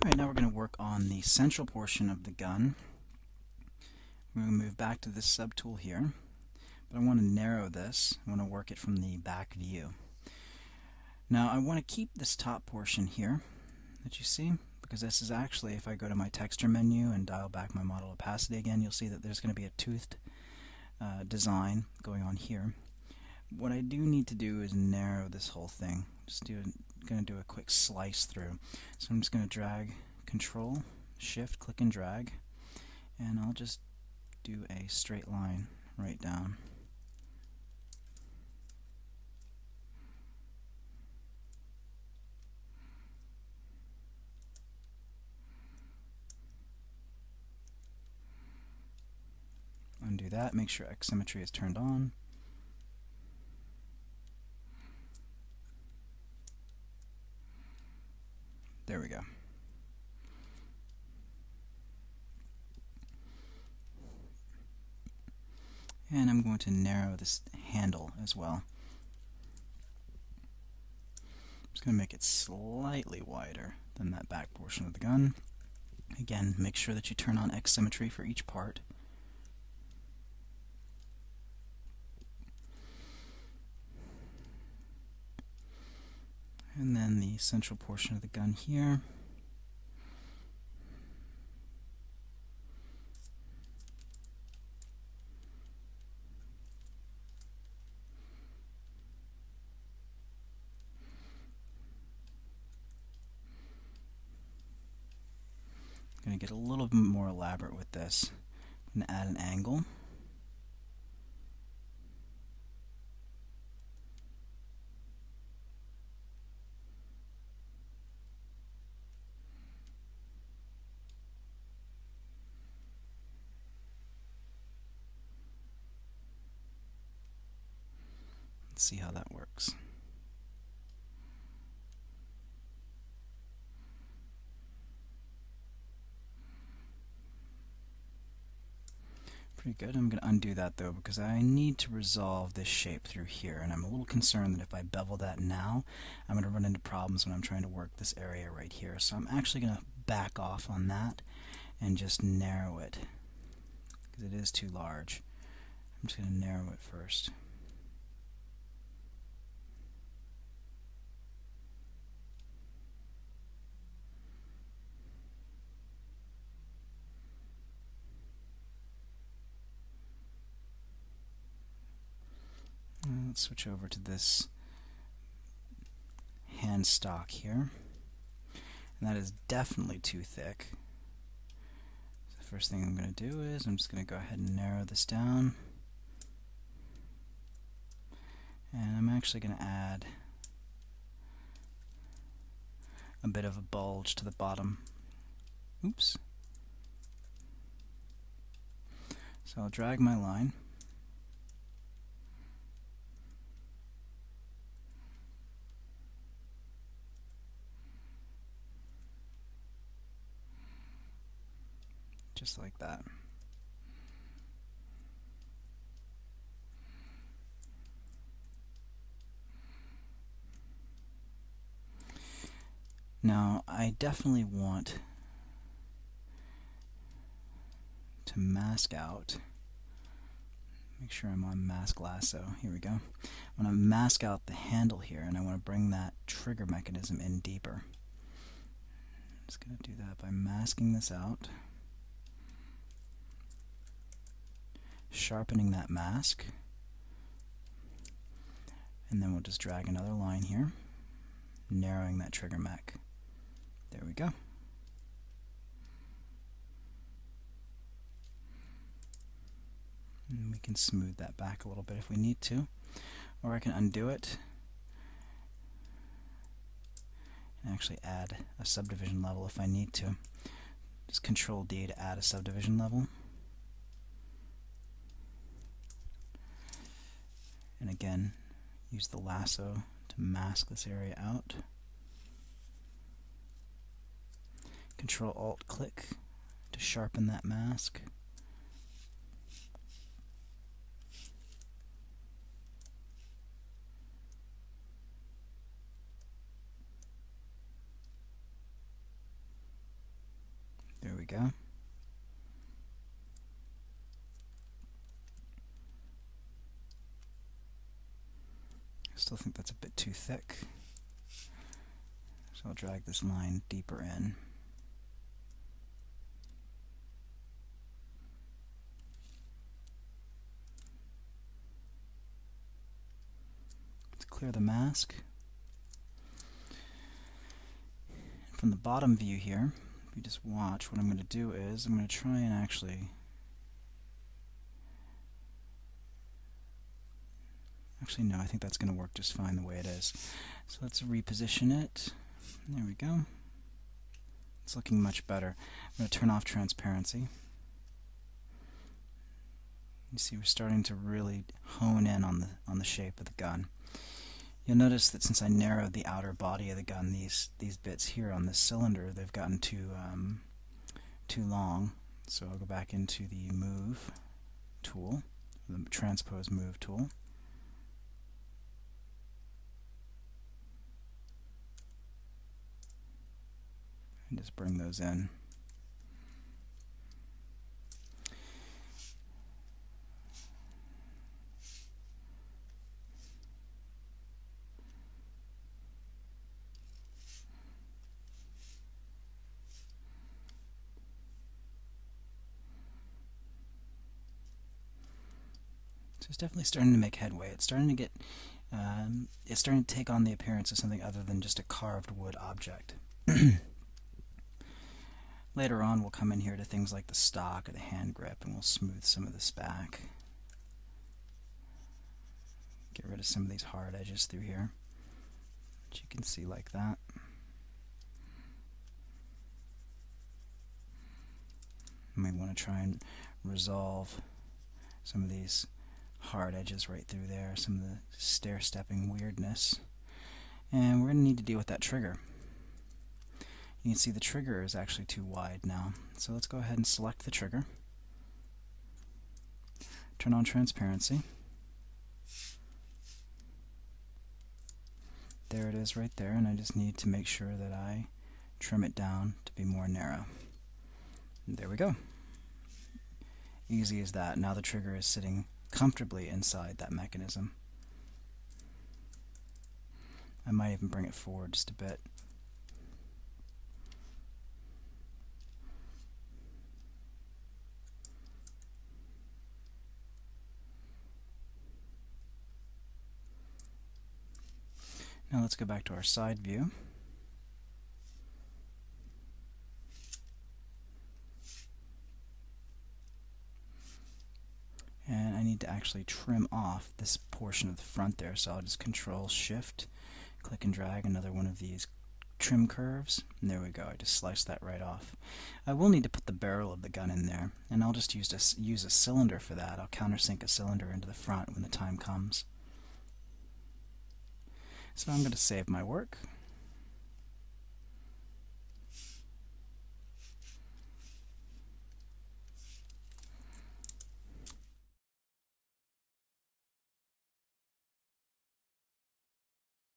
Alright, now we're going to work on the central portion of the gun. We're going to move back to this subtool here, but I want to narrow this. I want to work it from the back view. Now I want to keep this top portion here that you see, because this is actually, if I go to my texture menu and dial back my model opacity again, you'll see that there's going to be a toothed design going on here. What I do need to do is narrow this whole thing. Going to do a quick slice through. So I'm just going to drag Control, Shift, click and drag, and I'll just do a straight line right down. Undo that, make sure X symmetry is turned on. There we go. And I'm going to narrow this handle as well. I'm just going to make it slightly wider than that back portion of the gun. Again, make sure that you turn on X symmetry for each part. And then the central portion of the gun here. I'm going to get a little bit more elaborate with this. I'm going to add an angle. Let's see how that works. Pretty good. I'm going to undo that though, because I need to resolve this shape through here, and I'm a little concerned that if I bevel that now, I'm going to run into problems when I'm trying to work this area right here. So I'm actually going to back off on that and just narrow it, because it is too large. I'm just going to narrow it first. Let's switch over to this hand stock here, and that is definitely too thick. So the first thing I'm going to do is I'm just going to go ahead and narrow this down, and I'm actually going to add a bit of a bulge to the bottom. Oops. So I'll drag my line. Just like that. Now, I definitely want to mask out. Make sure I'm on mask lasso. Here we go. I want to mask out the handle here, and I want to bring that trigger mechanism in deeper. I'm just going to do that by masking this out, sharpening that mask, and then we'll just drag another line here, narrowing that trigger mech. There we go. And we can smooth that back a little bit if we need to, or I can undo it and actually add a subdivision level if I need to. Just Control D to add a subdivision level. And again, use the lasso to mask this area out. Control-Alt-click to sharpen that mask. go. I still think that's a bit too thick, so I'll drag this line deeper in. Let's clear the mask. From the bottom view here, if you just watch, what I'm going to do is I'm going to try and actually no, I think that's going to work just fine the way it is. So let's reposition it. There we go. It's looking much better. I'm going to turn off transparency. You see we're starting to really hone in on the shape of the gun. You'll notice that since I narrowed the outer body of the gun, these bits here on this cylinder, they've gotten too long. So I'll go back into the Move tool, the Transpose Move tool. And just bring those in. So it's definitely starting to make headway. It's starting to get, it's starting to take on the appearance of something other than just a carved wood object. Later on, we'll come in here to things like the stock or the hand grip, and we'll smooth some of this back. Get rid of some of these hard edges through here, which you can see like that. You may want to try and resolve some of these hard edges right through there, some of the stair-stepping weirdness. And we're going to need to deal with that trigger. You can see the trigger is actually too wide now. So let's go ahead and select the trigger. Turn on transparency. There it is right there, and I just need to make sure that I trim it down to be more narrow. And there we go. Easy as that. Now the trigger is sitting comfortably inside that mechanism. I might even bring it forward just a bit. Now let's go back to our side view. And I need to actually trim off this portion of the front there, so I'll just Control-Shift, click and drag another one of these trim curves, and there we go. I just sliced that right off. I will need to put the barrel of the gun in there, and I'll just use a cylinder for that. I'll countersink a cylinder into the front when the time comes. So I'm going to save my work.